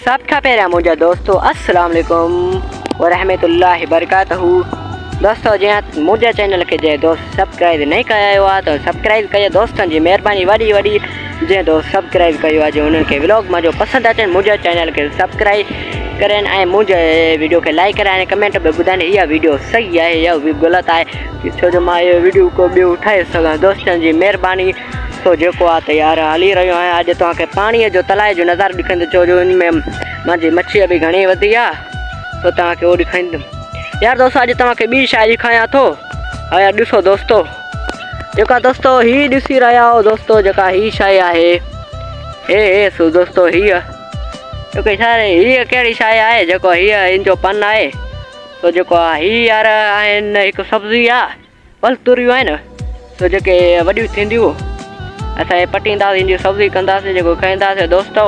सबका प्यारा मुझे दोस्तों अस्सलाम वालेकुम व रहमतुल्लाहि बरकातहू। दोस्तों जी मुझे चैनल के जे दोस्त सब्सक्राइब नहीं कया हुआ तो सब्सक्राइब करिए दोस्तों जी मेहरबानी वड़ी वड़ी जे दोस्त सब्सक्राइब कयो आज उनके व्लॉग में जो पसंद अचे मुझे चैनल के सब्सक्राइब करें और मुझे वीडियो के लाइक करें कमेंट में ॿुधाइनि यह वीडियो सही है या गलत है छो जो मैं ये वीडियो को भी उठाए सघां दोस्तों जी मेहरबानी। तो जो है यार हली रो है अज तक पानी जो तलाए जो नज़ारो दिखाई छो जो इनमें मुझी मच्छी भी घनी वधी है तो तक वो दिखाईंदुमि यार दोस्तों अज तक बी शइ दिखाया तो हाँ ॾिसो दोस्तों जो दोस्तों ही ॾिसी रहा हो दोस्तों जका ही शइ है हे सो दोस्तों ही जो ही कड़ी शइ है जो ही इन जो पन है तो जो ही यार आहिनि हिकु सब्ज़ी आहे फल तुरियूं आहिनि तो जेके वॾियूं थींदियूं असां पटींदासीं इन जी सब्ज़ी कंदासीं जेको खाईंदासीं दोस्तों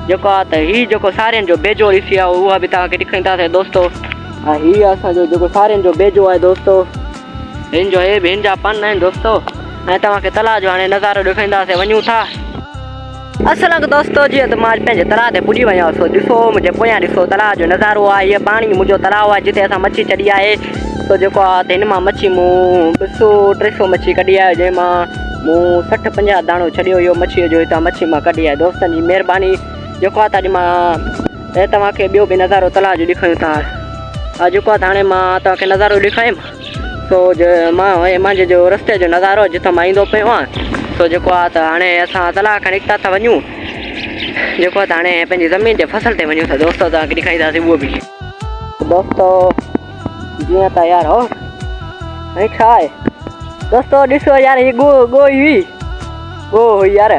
जेको आहे त ही जेको सारियुनि जो बेजो ॾिसी आहे उहा बि तव्हांखे ॾेखारींदासीं दोस्तों। ही असांजो जेको सारियुनि जो बेजो आहे दोस्तों हिन जो हे बि हिन जा पन आहिनि दोस्तों ऐं तव्हांखे तलाउ जो हाणे नज़ारो ॾेखारींदासीं वञूं था। असल दोस्तों जी त मां पंहिंजे तलाउ ते पुॼी वञा सो ॾिसो मुंहिंजे पोयां ॾिसो तलाउ जो नज़ारो आहे हीअ पाणी मुंहिंजो तलाउ आहे जिते असां मच्छी चढ़ी आहे तो जेको आहे त हिन मां मच्छी मूं 200-300 मच्छी कढी आहे जंहिंमां मूं 60-50 दाणो छॾियो इहो मच्छीअ जो हितां मच्छी मां कढी आहे दोस्तनि जी महिरबानी जेको आहे त अॼु मां तव्हांखे ॿियो बि नज़ारो तलाउ जो ॾेखारियूं था जेको आहे त हाणे मां तव्हांखे नज़ारो ॾेखारियुमि तो मुंहिंजे जो रस्ते जो नज़ारो जितां मां ईंदो पियो आहियां तो जेको आहे त हाणे असां तलाउ खां निकिता था वञूं जेको आहे त हाणे पंहिंजी ज़मीन जे फसल ते वञूं था दोस्तों तव्हांखे ॾेखारींदासीं उहो बि दोस्तों जीअं त यार हो हाणे छा आहे दोस्तों ॾिसो यार ही गो हुई यार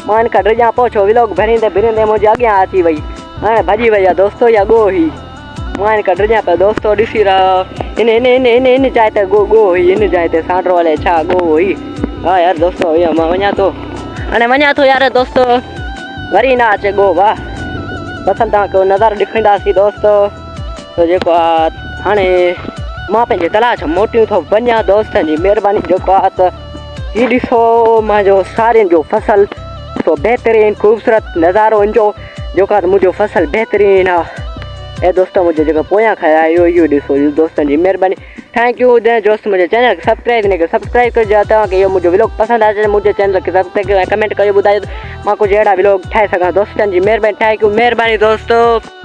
मां हिन खां ड्रिजां पोइ छो व्लॉग भरींदे मुंहिंजे अॻियां अची वई हाणे भॼी वई आहे दोस्तों या गो हुई मां हिन खां ड्रिजां पियो दोस्तों ॾिसी रहा इन जाइ ते गो हुई इन जाइ ते सांड्रो हले छा गो हुई हाँ यार दोस्तों इहो मां वञा थो हाणे वञा थो यार दोस्तों वरी ना अचे गो वाह बसि तव्हांखे नज़ारो ॾेखारींदासीं दोस्तों तो जेको आहे हाणे मां पंहिंजे तलाउ छा मोटियूं थो वञा दोस्तनि जी महिरबानी जेको आहे त हीउ ॾिसो मुंहिंजो सारियुनि जो फसल तो बहितरीनु ख़ूबसूरत नज़ारो इनजो जेको आहे त मुंहिंजो फसल बहितरीनु आहे ऐं दोस्तों मुंहिंजे जेको पोयां खाया इहो ॾिसो दोस्तनि जी महिरबानी थैंक यू दोस्त मुंहिंजे चैनल खे सब्सक्राइब न कयो सब्सक्राइब कजो तव्हांखे इहो मुंहिंजो व्लॉग पसंदि अचे मुंहिंजे चैनल खे सब्सक्राइब कयो ऐं कमेंट कयो ॿुधायो मां कुझु अहिड़ा व्लॉग ठाहे सघां दोस्तनि जी महिरबानी थैंक यू महिरबानी दोस्तों।